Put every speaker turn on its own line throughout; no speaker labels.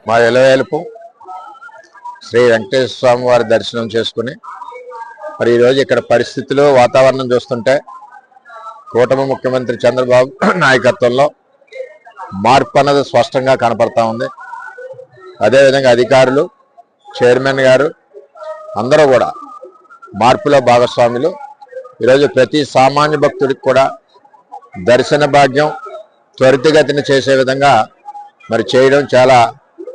మా ఎలవేలుపు శ్రీ వెంకటేశ్వర స్వామి వారి దర్శనం చేసుకుని మరి ఈరోజు ఇక్కడ పరిస్థితులు వాతావరణం చూస్తుంటే కూటమి ముఖ్యమంత్రి చంద్రబాబు నాయకత్వంలో మార్పు అన్నది స్పష్టంగా కనపడతా ఉంది. అదేవిధంగా అధికారులు, చైర్మన్ గారు అందరూ కూడా మార్పులో భాగస్వాములు. ఈరోజు ప్రతి సామాన్య భక్తుడికి కూడా దర్శన భాగ్యం త్వరితగతిన చేసే విధంగా మరి చేయడం చాలా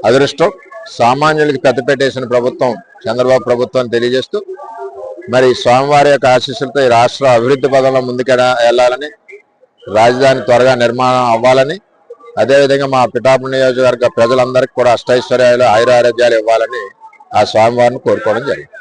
అదృష్టం. సామాన్యులకి పెద్దపెట్టేసిన ప్రభుత్వం చంద్రబాబు ప్రభుత్వం తెలియజేస్తూ మరి స్వామివారి యొక్క ఆశీస్సులతో ఈ రాష్ట్ర అభివృద్ధి పదంలో ముందుకు వెళ్ళాలని, రాజధాని త్వరగా నిర్మాణం అవ్వాలని, అదేవిధంగా మా పిఠాపురం నియోజకవర్గ ప్రజలందరికీ కూడా అష్టైశ్వర్యాలు, ఆయురారోగ్యాలు ఇవ్వాలని ఆ స్వామివారిని కోరుకోవడం జరిగింది.